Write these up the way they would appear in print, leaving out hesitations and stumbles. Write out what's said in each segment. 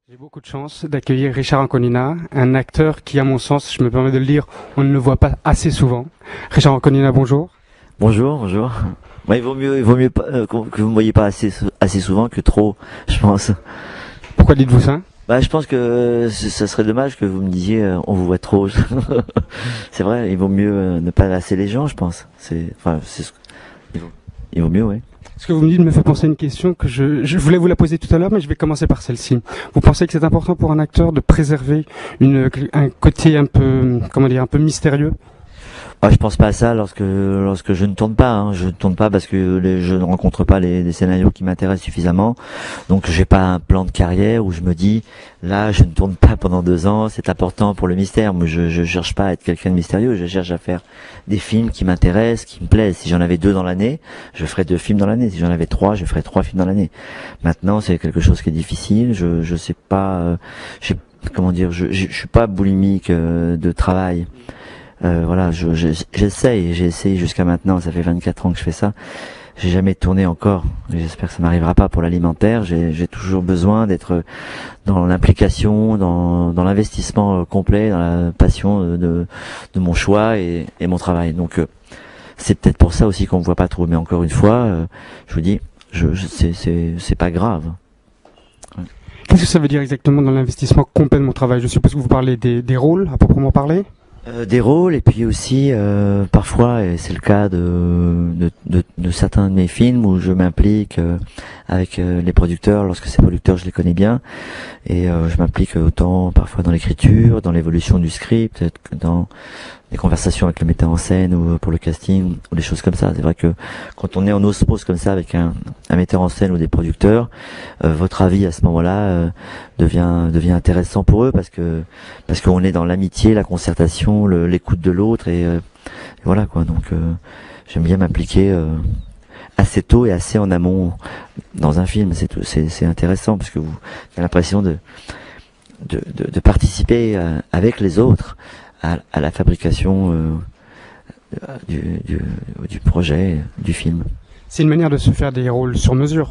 J'ai beaucoup de chance d'accueillir Richard Anconina, un acteur qui, à mon sens, je me permets de le dire, on ne le voit pas assez souvent. Richard Anconina, bonjour. Bonjour, bonjour. Ouais, il vaut mieux que vous me voyez pas assez souvent que trop, je pense. Pourquoi dites-vous ça? Bah, je pense que ça serait dommage que vous me disiez on vous voit trop. C'est vrai, il vaut mieux ne pas lasser les gens, je pense. Il vaut mieux, ouais. Ce que vous me dites me fait penser à une question que je voulais vous la poser tout à l'heure, mais je vais commencer par celle-ci. Vous pensez que c'est important pour un acteur de préserver un côté un peu, comment dire, un peu mystérieux? Ah, je pense pas à ça lorsque je ne tourne pas. Hein. Je ne tourne pas parce que je ne rencontre pas les scénarios qui m'intéressent suffisamment. Donc j'ai pas un plan de carrière où je me dis là je ne tourne pas pendant 2 ans. C'est important pour le mystère. Moi je cherche pas à être quelqu'un de mystérieux. Je cherche à faire des films qui m'intéressent, qui me plaisent. Si j'en avais 2 dans l'année, je ferais 2 films dans l'année. Si j'en avais 3, je ferais 3 films dans l'année. Maintenant c'est quelque chose qui est difficile. Je sais pas. Comment dire. Je suis pas boulimique de travail. Voilà, j'ai essayé jusqu'à maintenant, ça fait 24 ans que je fais ça. J'ai jamais tourné encore, et j'espère que ça m'arrivera pas pour l'alimentaire. J'ai toujours besoin d'être dans l'implication, dans l'investissement complet, dans la passion de mon choix et mon travail. Donc c'est peut-être pour ça aussi qu'on me voit pas trop. Mais encore une fois, je vous dis, c'est pas grave. Qu'est-ce que ça veut dire exactement dans l'investissement complet de mon travail? Je suppose que vous parlez des rôles, à proprement parler. Des rôles et puis aussi parfois, et c'est le cas de certains de mes films où je m'implique avec les producteurs, lorsque ces producteurs je les connais bien, et je m'implique autant parfois dans l'écriture, dans l'évolution du script, dans des conversations avec le metteur en scène ou pour le casting ou des choses comme ça. C'est vrai que quand on est en osmose comme ça avec un metteur en scène ou des producteurs, votre avis à ce moment-là devient intéressant pour eux parce qu'on est dans l'amitié, la concertation, l'écoute de l'autre et voilà quoi. Donc j'aime bien m'impliquer assez tôt et assez en amont dans un film. C'est intéressant parce que vous avez l'impression de participer avec les autres à la fabrication du projet, du film. C'est une manière de se faire des rôles sur mesure.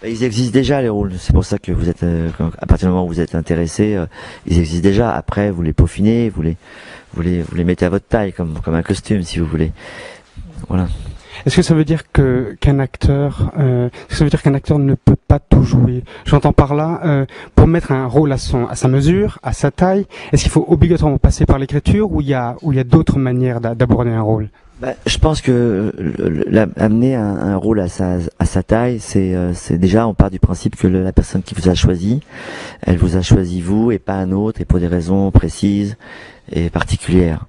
Ils existent déjà les rôles, c'est pour ça que vous êtes, à partir du moment où vous êtes intéressé, ils existent déjà. Après, vous les peaufinez, vous les mettez à votre taille, comme un costume, si vous voulez. Voilà. Est-ce que ça veut dire qu'un acteur, ne peut pas tout jouer? J'entends par là, pour mettre un rôle à sa mesure, à sa taille, est-ce qu'il faut obligatoirement passer par l'écriture ou il y a d'autres manières d'aborder un rôle? Je pense que amener un rôle à sa taille, c'est déjà, on part du principe que la personne qui vous a choisi, elle vous a choisi vous et pas un autre, et pour des raisons précises et particulières,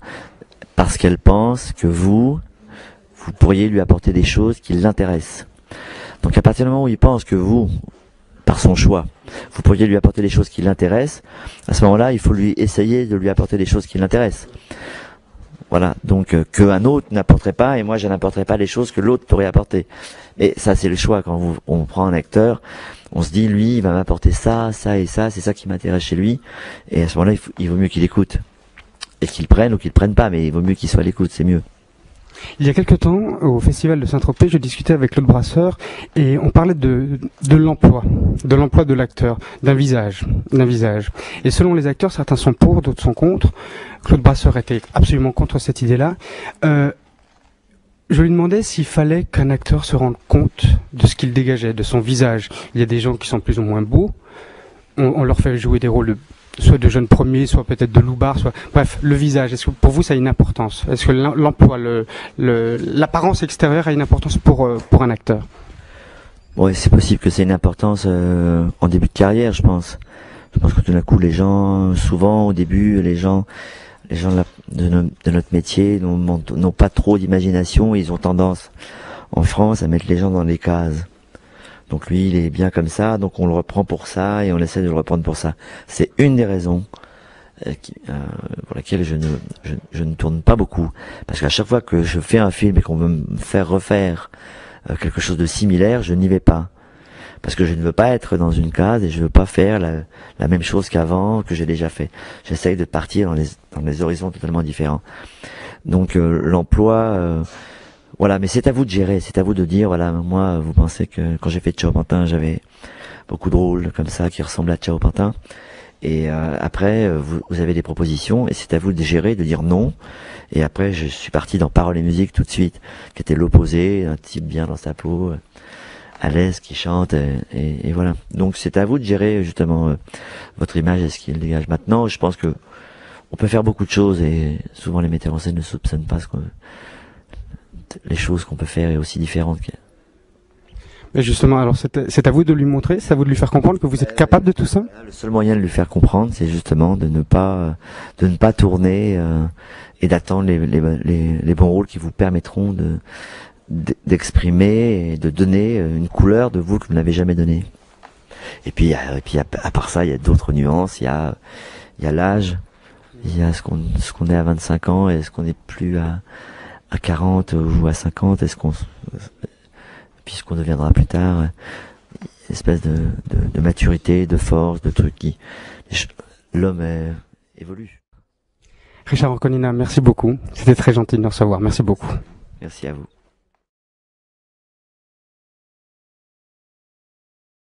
parce qu'elle pense que vous pourriez lui apporter des choses qui l'intéressent. Donc à partir du moment où il pense que vous, par son choix, vous pourriez lui apporter des choses qui l'intéressent, à ce moment-là, il faut lui essayer de lui apporter des choses qui l'intéressent. Voilà, donc qu'un autre n'apporterait pas et moi je n'apporterais pas les choses que l'autre pourrait apporter. Et ça c'est le choix. Quand on prend un acteur, on se dit lui il va m'apporter ça, ça et ça, c'est ça qui m'intéresse chez lui. Et à ce moment-là il vaut mieux qu'il écoute. Et qu'il prenne ou qu'il prenne pas, mais il vaut mieux qu'il soit à l'écoute, c'est mieux. Il y a quelque temps, au festival de Saint-Tropez, je discutais avec Claude Brasseur et on parlait de l'emploi de l'acteur, d'un visage. Et selon les acteurs, certains sont pour, d'autres sont contre. Claude Brasseur était absolument contre cette idée-là. Je lui demandais s'il fallait qu'un acteur se rende compte de ce qu'il dégageait, de son visage. Il y a des gens qui sont plus ou moins beaux. On leur fait jouer des rôles soit de jeunes premiers, soit peut-être de loupards, bref, le visage. Est-ce que pour vous ça a une importance? Est-ce que l'emploi, l'apparence extérieure a une importance pour un acteur? Ouais, c'est possible que c'est une importance en début de carrière, je pense. Je pense que tout d'un coup, les gens, souvent au début, les gens de notre métier n'ont pas trop d'imagination. Ils ont tendance, en France, à mettre les gens dans des cases. Donc lui, il est bien comme ça, donc on le reprend pour ça et on essaie de le reprendre pour ça. C'est une des raisons pour laquelle je ne tourne pas beaucoup. Parce qu'à chaque fois que je fais un film et qu'on veut me faire refaire quelque chose de similaire, je n'y vais pas. Parce que je ne veux pas être dans une case et je ne veux pas faire la même chose qu'avant, que j'ai déjà fait. J'essaye de partir dans des horizons totalement différents. Donc l'emploi... voilà, mais c'est à vous de gérer, c'est à vous de dire, voilà, moi, vous pensez que quand j'ai fait Turpentine, j'avais beaucoup de rôles comme ça qui ressemblent à Ciao Pantin. Et après, vous avez des propositions et c'est à vous de gérer, de dire non. Et après, je suis parti dans Paroles et musique tout de suite, qui était l'opposé, un type bien dans sa peau, à l'aise, qui chante, et voilà. Donc c'est à vous de gérer justement votre image et ce qu'il dégage. Maintenant, je pense que on peut faire beaucoup de choses et souvent les metteurs en scène ne soupçonnent pas les choses qu'on peut faire est aussi différentes. Mais justement, alors c'est à vous de lui montrer, c'est à vous de lui faire comprendre que vous êtes capable de tout ça. Le seul moyen de lui faire comprendre, c'est justement de ne pas tourner et d'attendre les bons rôles qui vous permettront d'exprimer et de donner une couleur de vous que vous n'avez jamais donnée. Et puis à part ça, il y a d'autres nuances. Il y a l'âge, il y a ce qu'on est à 25 ans et ce qu'on n'est plus à 40 ou à 50, puis ce qu'on deviendra plus tard, une espèce de maturité, de force, de trucs qui l'homme évolue. Richard Anconina, merci beaucoup. C'était très gentil de nous recevoir. Merci beaucoup. Merci à vous.